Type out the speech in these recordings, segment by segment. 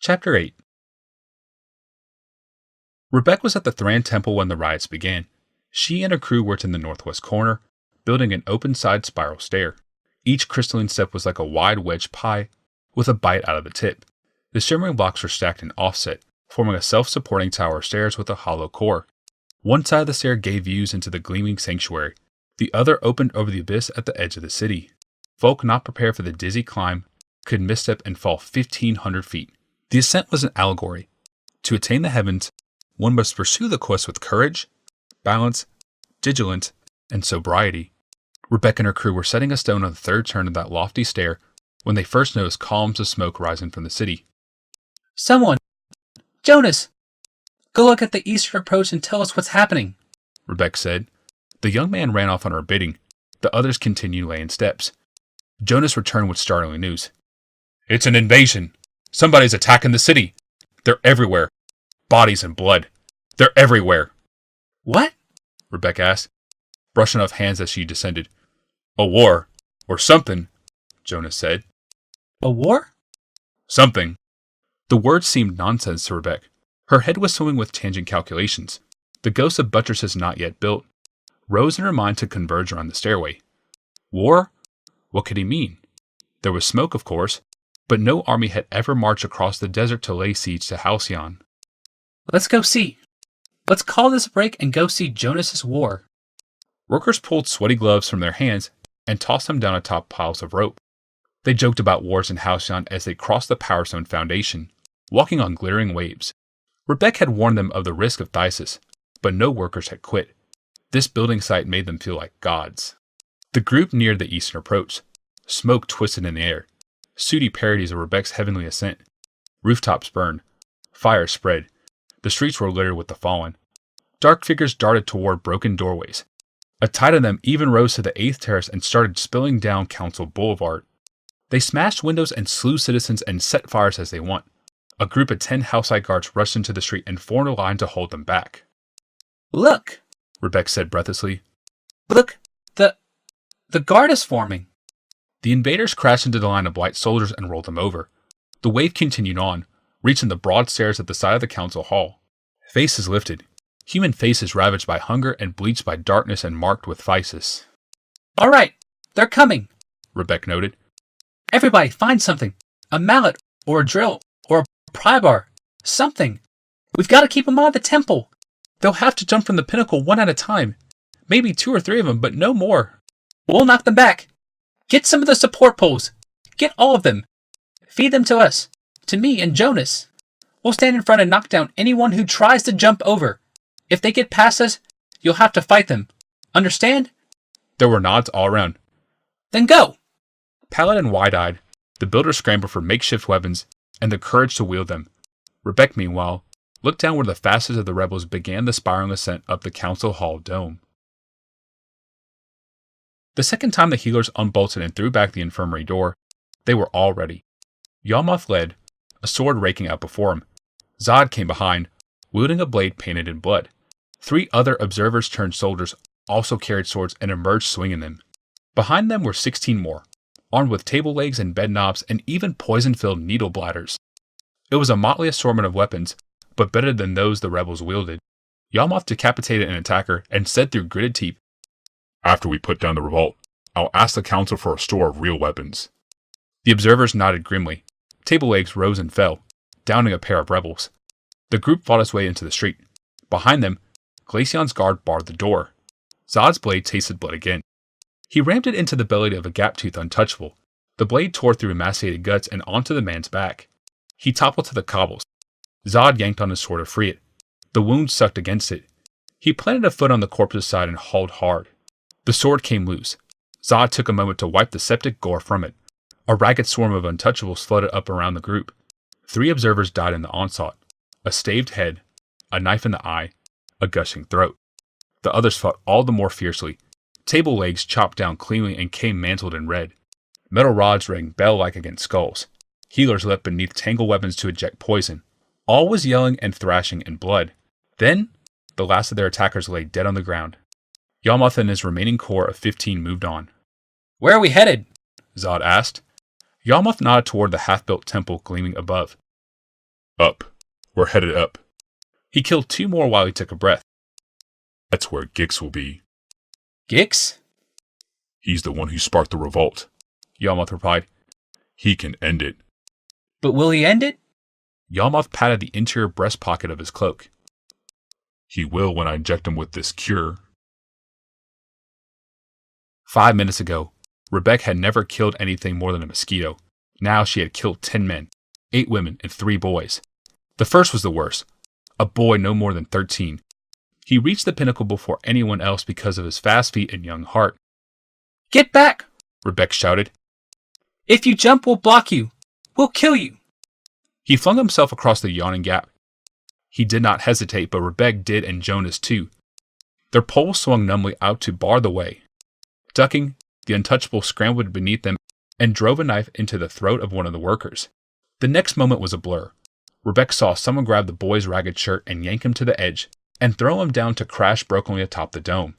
Chapter 8. Rebecca was at the Thran temple when the riots began. She and her crew worked in the northwest corner, building an open-side spiral stair. Each crystalline step was like a wide wedge pie, with a bite out of the tip. The shimmering blocks were stacked in offset, forming a self-supporting tower of stairs with a hollow core. One side of the stair gave views into the gleaming sanctuary. The other opened over the abyss at the edge of the city. Folk not prepared for the dizzy climb could misstep and fall 1,500 feet. The ascent was an allegory. To attain the heavens, one must pursue the quest with courage, balance, vigilance, and sobriety. Rebecca and her crew were setting a stone on the third turn of that lofty stair when they first noticed columns of smoke rising from the city. Someone! Jonas! Go look at the eastern approach and tell us what's happening, Rebecca said. The young man ran off on her bidding. The others continued laying steps. Jonas returned with startling news. It's an invasion! Somebody's attacking the city! They're everywhere! Bodies and blood! They're everywhere! What? Rebecca asked, brushing off hands as she descended. A war, or something, Jonas said. A war? Something. The words seemed nonsense to Rebecca. Her head was swimming with tangent calculations. The ghosts of buttresses not yet built rose in her mind to converge around the stairway. War? What could he mean? There was smoke, of course, but no army had ever marched across the desert to lay siege to Halcyon. Let's go see. Let's call this a break and go see Jonas's war. Workers pulled sweaty gloves from their hands and tossed them down atop piles of rope. They joked about wars in Halcyon as they crossed the Power Stone Foundation, walking on glittering waves. Rebecca had warned them of the risk of Thysis, but no workers had quit. This building site made them feel like gods. The group neared the eastern approach. Smoke twisted in the air. Sooty parodies of Rebecca's heavenly ascent. Rooftops burned. Fire spread. The streets were littered with the fallen. Dark figures darted toward broken doorways. A tide of them even rose to the 8th terrace and started spilling down Council Boulevard. They smashed windows and slew citizens and set fires as they went. A group of 10 houseside guards rushed into the street and formed a line to hold them back. Look, Rebecca said breathlessly. Look, the guard is forming. The invaders crashed into the line of white soldiers and rolled them over. The wave continued on, reaching the broad stairs at the side of the council hall. Faces lifted. Human faces ravaged by hunger and bleached by darkness and marked with phthisis. All right, they're coming, Rebecca noted. Everybody find something. A mallet, or a drill, or a pry bar. Something. We've got to keep them out of the temple. They'll have to jump from the pinnacle one at a time. Maybe 2 or 3 of them, but no more. We'll knock them back. Get some of the support poles. Get all of them. Feed them to us. To me and Jonas. We'll stand in front and knock down anyone who tries to jump over. If they get past us, you'll have to fight them. Understand? There were nods all around. Then go! Pallid and wide-eyed, the builders scrambled for makeshift weapons and the courage to wield them. Rebecca, meanwhile, looked down where the fastest of the rebels began the spiraling ascent up the council hall dome. The second time the healers unbolted and threw back the infirmary door, they were all ready. Yawmoth led, a sword raking out before him. Zod came behind, wielding a blade painted in blood. 3 other observers-turned-soldiers also carried swords and emerged swinging them. Behind them were 16 more, armed with table legs and bed knobs and even poison-filled needle bladders. It was a motley assortment of weapons, but better than those the rebels wielded. Yawmoth decapitated an attacker and said through gritted teeth, "After we put down the revolt, I'll ask the council for a store of real weapons." The observers nodded grimly. Table legs rose and fell, downing a pair of rebels. The group fought its way into the street. Behind them, Glaceon's guard barred the door. Zod's blade tasted blood again. He rammed it into the belly of a gap-toothed untouchable. The blade tore through emaciated guts and onto the man's back. He toppled to the cobbles. Zod yanked on his sword to free it. The wound sucked against it. He planted a foot on the corpse's side and hauled hard. The sword came loose. Zod took a moment to wipe the septic gore from it. A ragged swarm of untouchables flooded up around the group. 3 observers died in the onslaught. A staved head, a knife in the eye, a gushing throat. The others fought all the more fiercely. Table legs chopped down cleanly and came mantled in red. Metal rods rang bell-like against skulls. Healers leapt beneath tangled weapons to eject poison. All was yelling and thrashing and blood. Then, the last of their attackers lay dead on the ground. Yawmoth and his remaining corps of 15 moved on. Where are we headed? Zod asked. Yawmoth nodded toward the half-built temple gleaming above. Up. We're headed up. He killed 2 more while he took a breath. That's where Gix will be. Gix? He's the one who sparked the revolt, Yawmoth replied. He can end it. But will he end it? Yawmoth patted the interior breast pocket of his cloak. He will when I inject him with this cure. 5 minutes ago, Rebecca had never killed anything more than a mosquito. Now she had killed 10 men, 8 women, and 3 boys. The first was the worst, a boy no more than 13. He reached the pinnacle before anyone else because of his fast feet and young heart. Get back! Rebecca shouted. If you jump, we'll block you. We'll kill you. He flung himself across the yawning gap. He did not hesitate, but Rebecca did, and Jonas too. Their poles swung numbly out to bar the way. Ducking, the untouchable scrambled beneath them and drove a knife into the throat of one of the workers. The next moment was a blur. Rebecca saw someone grab the boy's ragged shirt and yank him to the edge and throw him down to crash brokenly atop the dome.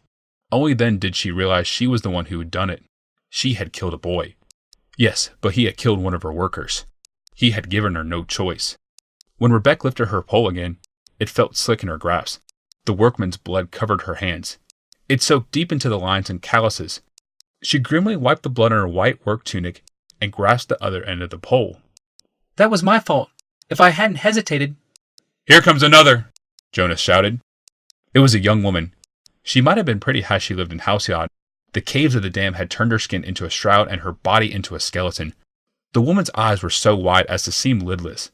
Only then did she realize she was the one who had done it. She had killed a boy. Yes, but he had killed one of her workers. He had given her no choice. When Rebecca lifted her pole again, it felt slick in her grasp. The workman's blood covered her hands. It soaked deep into the lines and calluses. She grimly wiped the blood on her white work tunic and grasped the other end of the pole. That was my fault. If I hadn't hesitated... Here comes another, Jonas shouted. It was a young woman. She might have been pretty had she lived in Halcyon. The caves of the dam had turned her skin into a shroud and her body into a skeleton. The woman's eyes were so wide as to seem lidless.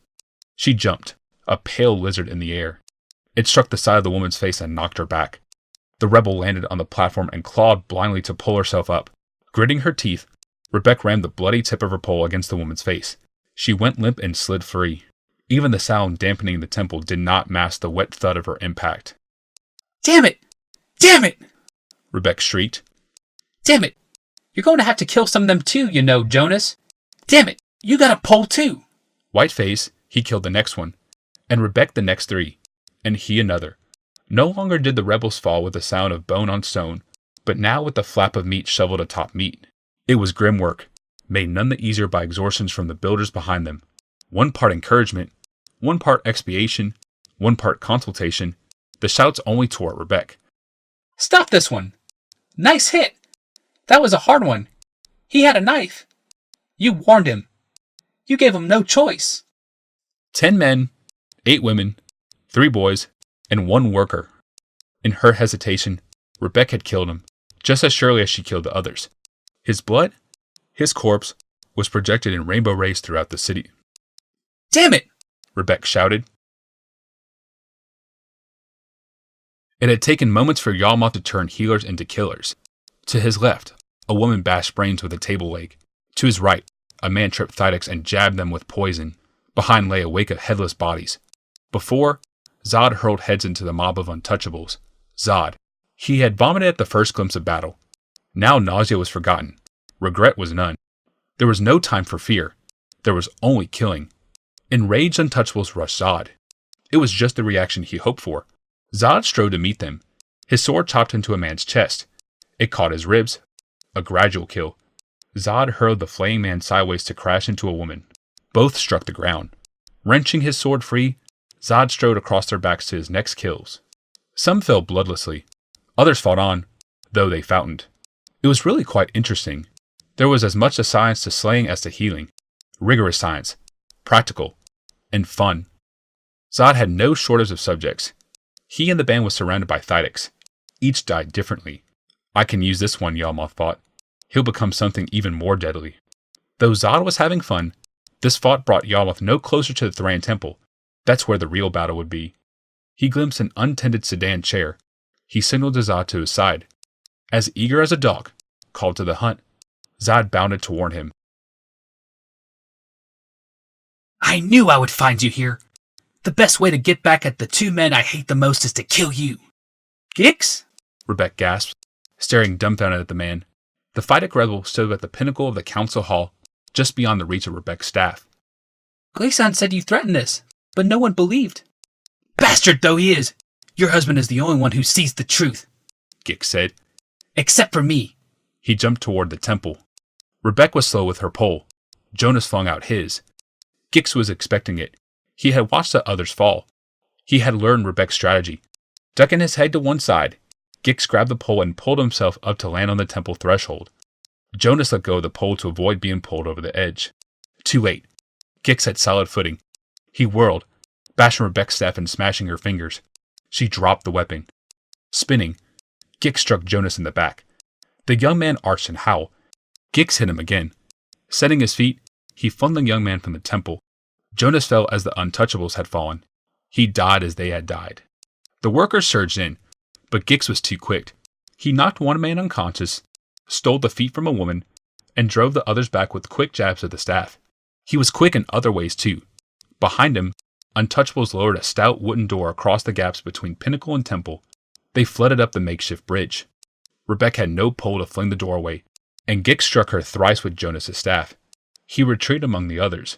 She jumped, a pale lizard in the air. It struck the side of the woman's face and knocked her back. The rebel landed on the platform and clawed blindly to pull herself up. Gritting her teeth, Rebecca rammed the bloody tip of her pole against the woman's face. She went limp and slid free. Even the sound dampening the temple did not mask the wet thud of her impact. Damn it! Damn it! Rebecca shrieked. Damn it! You're going to have to kill some of them too, you know, Jonas. Damn it! You got a pole too! Whiteface, he killed the next one, and Rebecca the next 3, and he another. No longer did the rebels fall with the sound of bone on stone, but now with the flap of meat shoveled atop meat. It was grim work, made none the easier by exorcions from the builders behind them. 1 part encouragement, 1 part expiation, 1 part consultation. The shouts only tore at Rebecca. Stop this one! Nice hit! That was a hard one. He had a knife. You warned him. You gave him no choice. 10 men, 8 women, 3 boys, and 1 worker. In her hesitation, Rebecca had killed him, just as surely as she killed the others. His blood, his corpse, was projected in rainbow rays throughout the city. Damn it! Rebecca shouted. It had taken moments for Yawmoth to turn healers into killers. To his left, a woman bashed brains with a table leg. To his right, a man tripped Thydex and jabbed them with poison. Behind lay a wake of headless bodies. Before, Zod hurled heads into the mob of untouchables. Zod. He had vomited at the first glimpse of battle. Now nausea was forgotten. Regret was none. There was no time for fear. There was only killing. Enraged untouchables rushed Zod. It was just the reaction he hoped for. Zod strode to meet them. His sword chopped into a man's chest. It caught his ribs. A gradual kill. Zod hurled the flaying man sideways to crash into a woman. Both struck the ground. Wrenching his sword free, Zod strode across their backs to his next kills. Some fell bloodlessly. Others fought on, though they fountained. It was really quite interesting. There was as much a science to slaying as to healing. Rigorous science. Practical. And fun. Zod had no shortage of subjects. He and the band was surrounded by Thydex. Each died differently. I can use this one, Yawmoth thought. He'll become something even more deadly. Though Zod was having fun, this fight brought Yawmoth no closer to the Thran temple. That's where the real battle would be. He glimpsed an untended sedan chair. He signaled to Zod to his side. As eager as a dog, called to the hunt, Zod bounded to warn him. I knew I would find you here. The best way to get back at the 2 men I hate the most is to kill you. Gix? Rebecca gasped, staring dumbfounded at the man. The Thydex rebel stood at the pinnacle of the council hall, just beyond the reach of Rebecca's staff. Glaceon said you threatened this, but no one believed. Bastard though he is! Your husband is the only one who sees the truth, Gix said. Except for me. He jumped toward the temple. Rebecca was slow with her pole. Jonas flung out his. Gix was expecting it. He had watched the others fall. He had learned Rebecca's strategy. Ducking his head to one side, Gix grabbed the pole and pulled himself up to land on the temple threshold. Jonas let go of the pole to avoid being pulled over the edge. Too late. Gix had solid footing. He whirled, bashing Rebecca's staff and smashing her fingers. She dropped the weapon. Spinning, Gix struck Jonas in the back. The young man arched and howled. Gix hit him again. Setting his feet, he flung the young man from the temple. Jonas fell as the Untouchables had fallen. He died as they had died. The workers surged in, but Gix was too quick. He knocked one man unconscious, stole the feet from a woman, and drove the others back with quick jabs of the staff. He was quick in other ways too. Behind him, Untouchables lowered a stout wooden door across the gaps between Pinnacle and Temple. They flooded up the makeshift bridge. Rebecca had no pole to fling the door away, and Gix struck her thrice with Jonas's staff. He retreated among the others.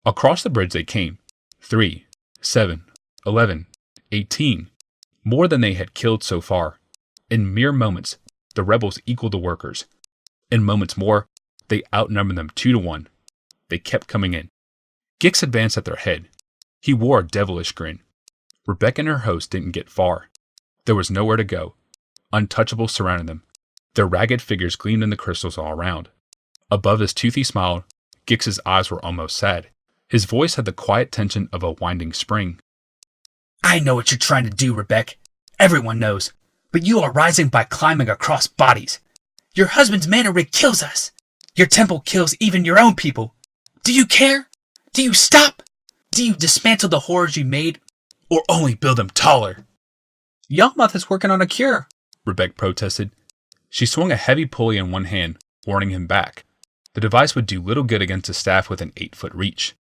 Across the bridge they came. 3, 7, 11, 18. More than they had killed so far. In mere moments, the rebels equaled the workers. In moments more, they outnumbered them 2-1. They kept coming in. Gix advanced at their head. He wore a devilish grin. Rebecca and her host didn't get far. There was nowhere to go. Untouchables surrounded them. Their ragged figures gleamed in the crystals all around. Above his toothy smile, Gix's eyes were almost sad. His voice had the quiet tension of a winding spring. I know what you're trying to do, Rebecca. Everyone knows. But you are rising by climbing across bodies. Your husband's mana rig kills us. Your temple kills even your own people. Do you care? Do you stop? Do you dismantle the horrors you made, or only build them taller? Yawgmoth is working on a cure, Rebecca protested. She swung a heavy pulley in one hand, warning him back. The device would do little good against a staff with an 8-foot reach.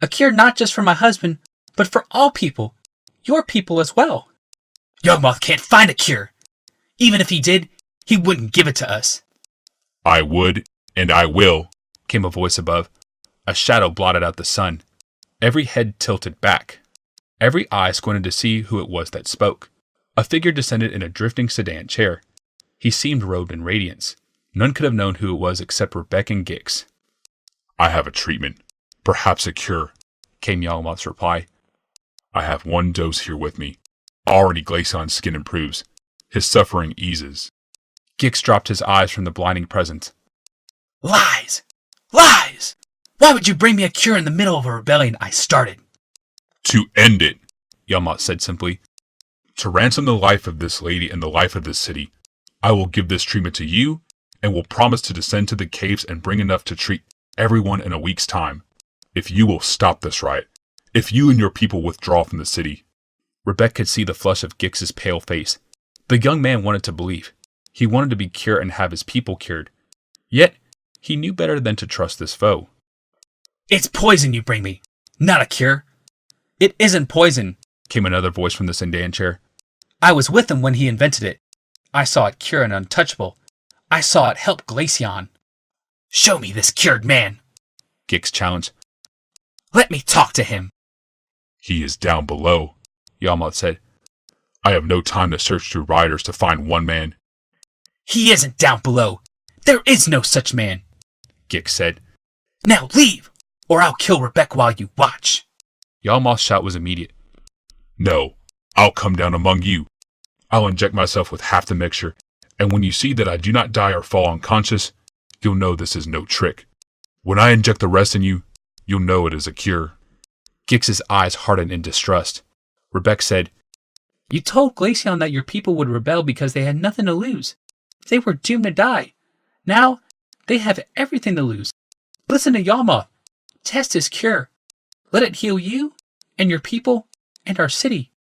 A cure not just for my husband, but for all people. Your people as well. Yawgmoth can't find a cure. Even if he did, he wouldn't give it to us. I would, and I will, came a voice above. A shadow blotted out the sun. Every head tilted back. Every eye squinted to see who it was that spoke. A figure descended in a drifting sedan chair. He seemed robed in radiance. None could have known who it was except Rebecca and Gix. I have a treatment. Perhaps a cure, came Yawgmoth's reply. I have one dose here with me. Already Glacion's skin improves. His suffering eases. Gix dropped his eyes from the blinding presence. Lies! Lies! Why would you bring me a cure in the middle of a rebellion I started? To end it, Yawgmoth said simply. To ransom the life of this lady and the life of this city, I will give this treatment to you and will promise to descend to the caves and bring enough to treat everyone in a week's time. If you will stop this riot, if you and your people withdraw from the city. Rebecca could see the flush of Gix's pale face. The young man wanted to believe. He wanted to be cured and have his people cured. Yet, he knew better than to trust this foe. It's poison you bring me, not a cure. It isn't poison, came another voice from the sedan chair. I was with him when he invented it. I saw it cure an untouchable. I saw it help Glacion. Show me this cured man, Gix challenged. Let me talk to him. He is down below, Yawgmoth said. I have no time to search through riders to find one man. He isn't down below. There is no such man, Gix said. Now leave, or I'll kill Rebecca while you watch. Yawgmoth's shout was immediate. No, I'll come down among you. I'll inject myself with half the mixture, and when you see that I do not die or fall unconscious, you'll know this is no trick. When I inject the rest in you, you'll know it is a cure. Gix's eyes hardened in distrust. Rebecca said, You told Glacion that your people would rebel because they had nothing to lose. They were doomed to die. Now, they have everything to lose. Listen to Yawgmoth. Test his cure. Let it heal you, and your people, and our city.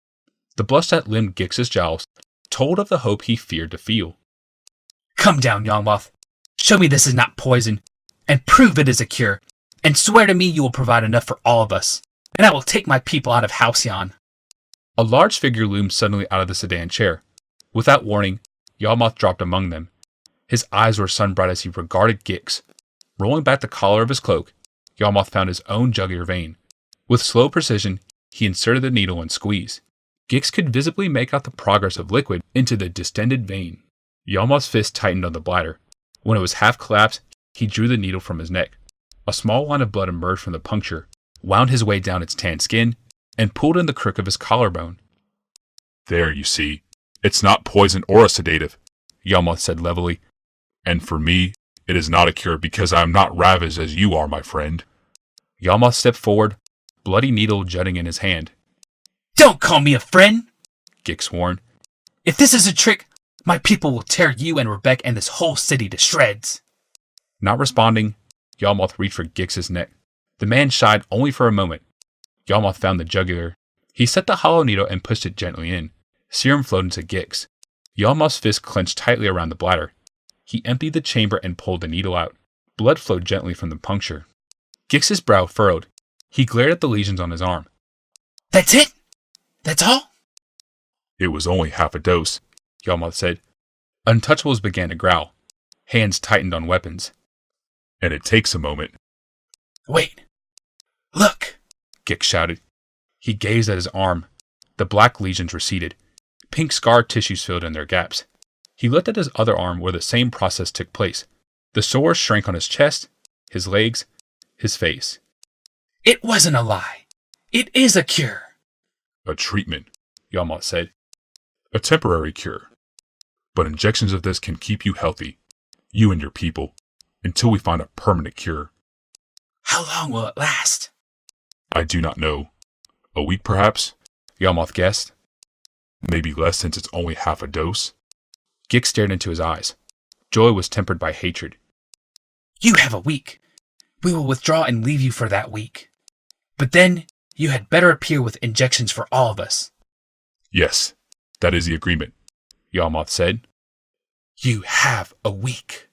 The blush that limned Gix's jowls told of the hope he feared to feel. Come down, Yawgmoth. Show me this is not poison, and prove it is a cure, and swear to me you will provide enough for all of us, and I will take my people out of Halcyon. A large figure loomed suddenly out of the sedan chair. Without warning, Yawgmoth dropped among them. His eyes were sun-bright as he regarded Gix. Rolling back the collar of his cloak, Yawgmoth found his own jugular vein. With slow precision, he inserted the needle and squeezed. Gix could visibly make out the progress of liquid into the distended vein. Yawgmoth's fist tightened on the bladder. When it was half collapsed, he drew the needle from his neck. A small line of blood emerged from the puncture. wound his way down its tan skin, and pulled in the crook of his collarbone. There, you see. It's not poison or a sedative, Yalmoth said levelly. And for me, it is not a cure because I am not ravaged as you are, my friend. Yalmoth stepped forward, bloody needle jutting in his hand. Don't call me a friend, Gix warned. If this is a trick, my people will tear you and Rebecca and this whole city to shreds. Not responding, Yalmoth reached for Gix's neck. The man shied only for a moment. Yalmoth found the jugular. He set the hollow needle and pushed it gently in. Serum flowed into Gix. Yalmoth's fist clenched tightly around the bladder. He emptied the chamber and pulled the needle out. Blood flowed gently from the puncture. Gix's brow furrowed. He glared at the lesions on his arm. That's it? That's all? It was only half a dose, Yalmoth said. Untouchables began to growl. Hands tightened on weapons. And it takes a moment. Wait. Look, Gix shouted. He gazed at his arm. The black lesions receded. Pink scar tissues filled in their gaps. He looked at his other arm where the same process took place. The sores shrank on his chest, his legs, his face. It wasn't a lie. It is a cure. A treatment, Yalmoth said. A temporary cure. But injections of this can keep you healthy, you and your people, until we find a permanent cure. How long will it last? I do not know. A week perhaps? Yalmoth guessed. Maybe less since it's only half a dose. Gix stared into his eyes. Joy was tempered by hatred. You have a week. We will withdraw and leave you for that week. But then, you had better appear with injections for all of us. Yes, that is the agreement, Yalmoth said. You have a week.